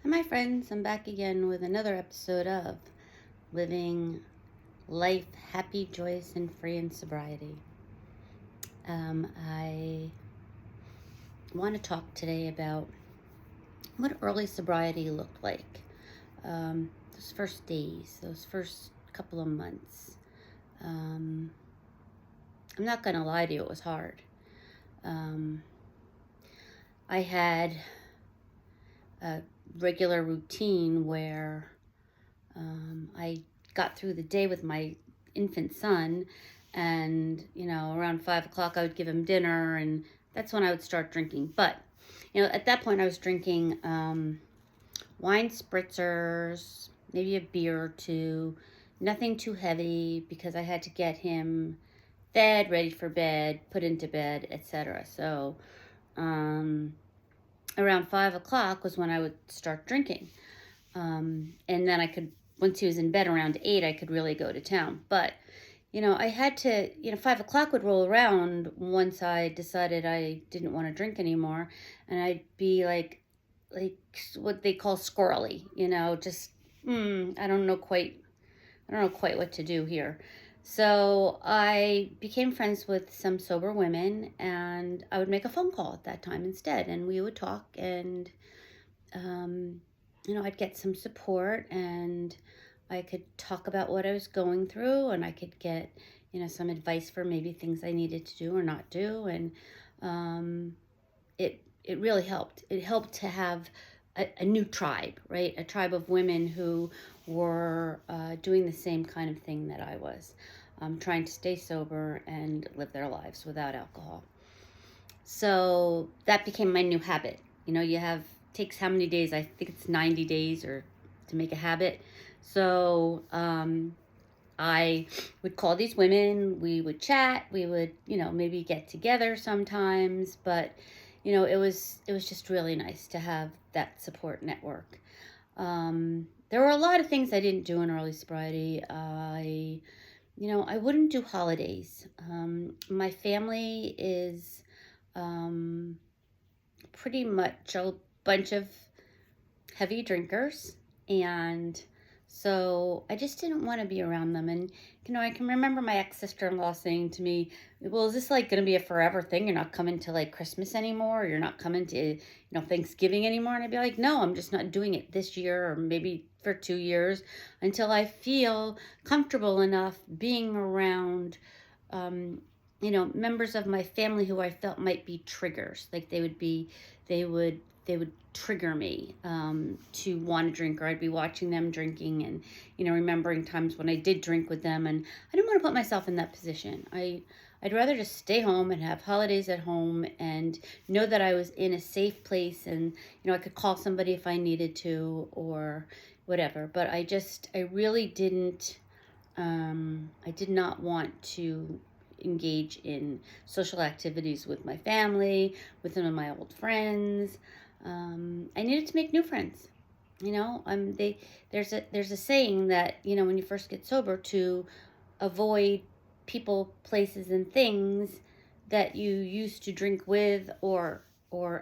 Hi, my friends. I'm back again with another episode of Living Life Happy, Joyous, and Free in Sobriety. I want to talk today about what early sobriety looked like. Those first days, those first couple of months. I'm not going to lie to you, it was hard. I had a regular routine where I got through the day with my infant son, and around 5 o'clock I would give him dinner, and that's when I would start drinking. But at that point I was drinking wine spritzers, maybe a beer or two, nothing too heavy, because I had to get him fed, ready for bed, put into bed, etc. So around 5 o'clock was when I would start drinking. And then once he was in bed around 8, I could really go to town. But, I had to, 5 o'clock would roll around once I decided I didn't want to drink anymore. And I'd be like what they call squirrely, just, I don't know quite what to do here. So I became friends with some sober women, and I would make a phone call at that time instead. And we would talk, and, I'd get some support, and I could talk about what I was going through, and I could get, some advice for maybe things I needed to do or not do. And it really helped. It helped to have a new tribe, right? A tribe of women who were doing the same kind of thing that I was, trying to stay sober and live their lives without alcohol. So that became my new habit. Takes how many days? I think it's 90 days or to make a habit. So I would call these women, we would chat, we would, maybe get together sometimes, but it was just really nice to have that support network. There were a lot of things I didn't do in early sobriety. I wouldn't do holidays. My family is pretty much a bunch of heavy drinkers, and so I just didn't want to be around them. And I can remember my ex-sister-in-law saying to me, well, is this like going to be a forever thing? You're not coming to like Christmas anymore, or you're not coming to Thanksgiving anymore? And I'd be like, no, I'm just not doing it this year, or maybe for 2 years, until I feel comfortable enough being around members of my family who I felt might be triggers. Like they would trigger me to want to drink, or I'd be watching them drinking and, remembering times when I did drink with them. And I didn't want to put myself in that position. I'd rather just stay home and have holidays at home and know that I was in a safe place, and, I could call somebody if I needed to or whatever. But I really didn't, I did not want to engage in social activities with my family, with some of my old friends. I needed to make new friends. There's a saying that, when you first get sober, to avoid people, places, and things that you used to drink with or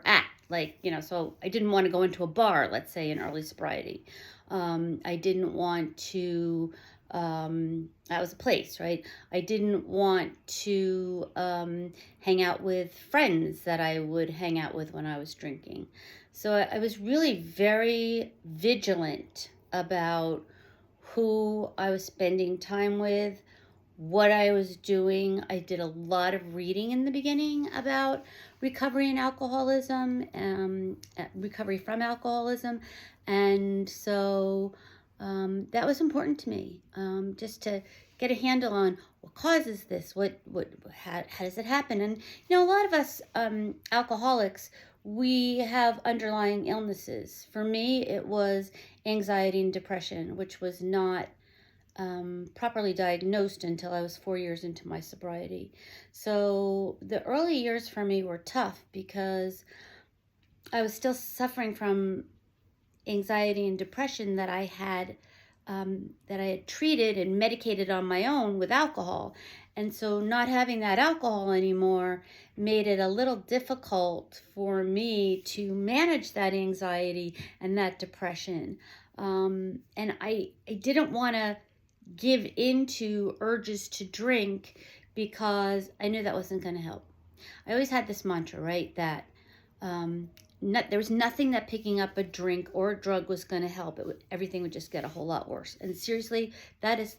at. Like, so I didn't want to go into a bar, let's say, in early sobriety. I didn't want to, that was a place, right? I didn't want to hang out with friends that I would hang out with when I was drinking. So I was really very vigilant about who I was spending time with, what I was doing. I did a lot of reading in the beginning about recovery and alcoholism, recovery from alcoholism. And so that was important to me, just to get a handle on what causes this, how does it happen? And, a lot of us alcoholics, we have underlying illnesses. For me, it was anxiety and depression, which was not properly diagnosed until I was 4 years into my sobriety. So the early years for me were tough because I was still suffering from anxiety and depression that I had treated and medicated on my own with alcohol. And so not having that alcohol anymore made it a little difficult for me to manage that anxiety and that depression. And I didn't want to give into urges to drink because I knew that wasn't going to help. I always had this mantra, right? That um, there was nothing that picking up a drink or a drug was going to help. Everything would just get a whole lot worse. And seriously, that has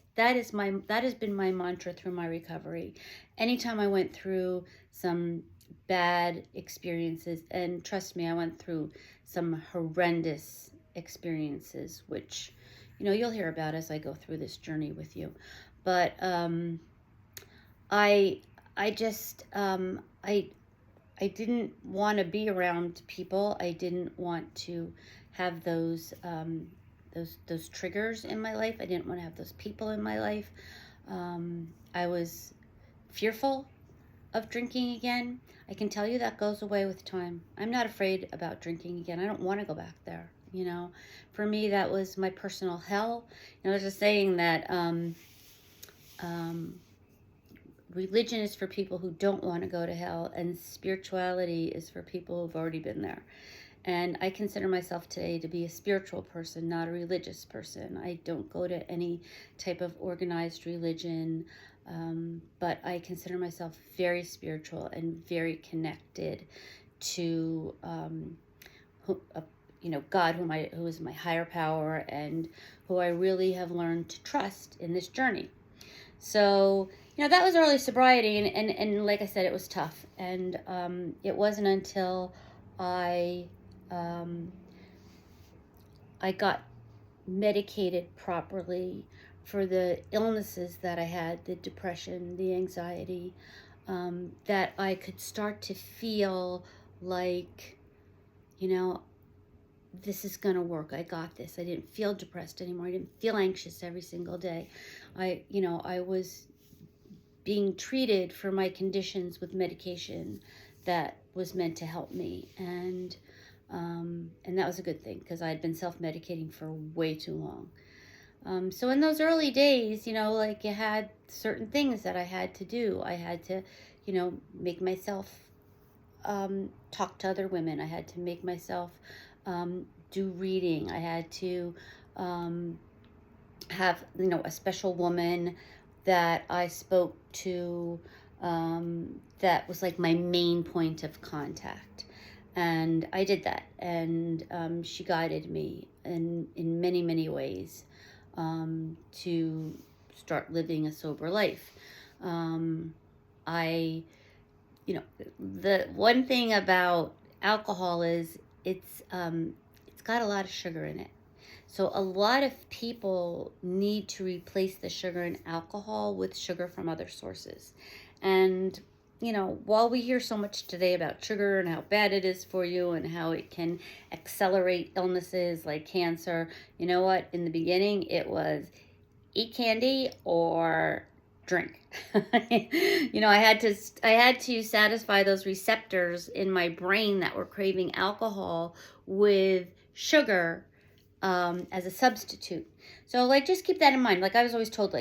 been my mantra through my recovery. Anytime I went through some bad experiences, and trust me, I went through some horrendous experiences, which you'll hear about as I go through this journey with you. But I I just I didn't want to be around people. I didn't want to have those triggers in my life. I didn't want to have those people in my life. I was fearful of drinking again. I can tell you that goes away with time. I'm not afraid about drinking again. I don't want to go back there. For me, that was my personal hell. There's a saying that religion is for people who don't want to go to hell, and spirituality is for people who've already been there. And I consider myself today to be a spiritual person, not a religious person. I don't go to any type of organized religion, but I consider myself very spiritual and very connected to God, who is my higher power, and who I really have learned to trust in this journey. So, that was early sobriety, and like I said, it was tough. And it wasn't until I got medicated properly for the illnesses that I had, the depression, the anxiety, that I could start to feel like, this is going to work. I got this. I didn't feel depressed anymore. I didn't feel anxious every single day. I was being treated for my conditions with medication that was meant to help me. And that was a good thing, because I had been self-medicating for way too long. So in those early days, you had certain things that I had to do. I had to, make myself talk to other women. I had to make myself do reading. I had to have, a special woman that I spoke to that was like my main point of contact. And I did that. And she guided me in many, many ways to start living a sober life. The one thing about alcohol is it's got a lot of sugar in it. So a lot of people need to replace the sugar in alcohol with sugar from other sources. And, while we hear so much today about sugar and how bad it is for you and how it can accelerate illnesses like cancer, you know what? In the beginning, it was eat candy or drink. I had to satisfy those receptors in my brain that were craving alcohol with sugar as a substitute. So just keep that in mind. I was always told,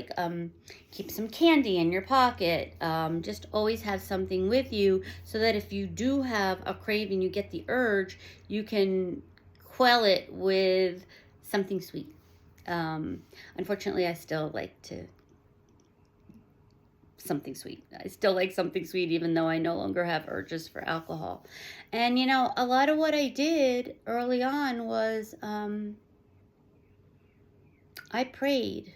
keep some candy in your pocket. Just always have something with you, so that if you do have a craving, you get the urge, you can quell it with something sweet. Unfortunately, I still like something sweet, even though I no longer have urges for alcohol. And, a lot of what I did early on was I prayed,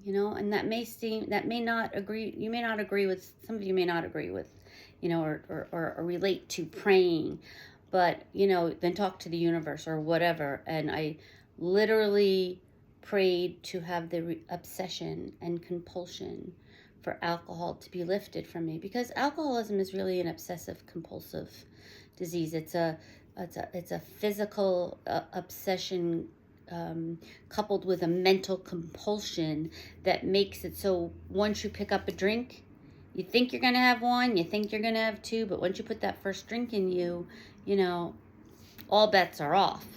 and that may not agree, you may not agree with, some of you may not agree with, or relate to praying, but, then talk to the universe or whatever. And I literally prayed to have the obsession and compulsion for alcohol to be lifted from me, because alcoholism is really an obsessive compulsive disease. It's a physical obsession coupled with a mental compulsion that makes it so once you pick up a drink, you think you're going to have one, you think you're going to have two, but once you put that first drink in you, all bets are off.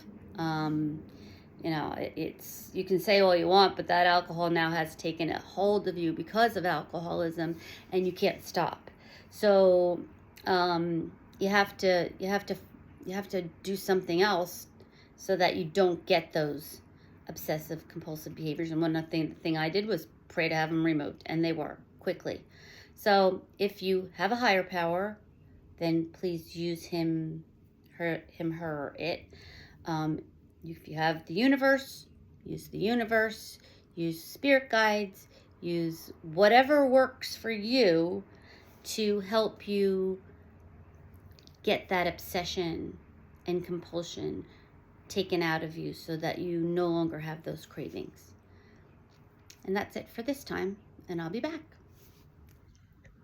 It's, you can say all you want, but that alcohol now has taken a hold of you because of alcoholism, and you can't stop. So you have to do something else so that you don't get those obsessive compulsive behaviors. And one thing I did was pray to have them removed, and they were quickly. So if you have a higher power, then please use him, her, it. If you have the universe, use the universe, use spirit guides, use whatever works for you to help you get that obsession and compulsion taken out of you so that you no longer have those cravings. And that's it for this time, and I'll be back.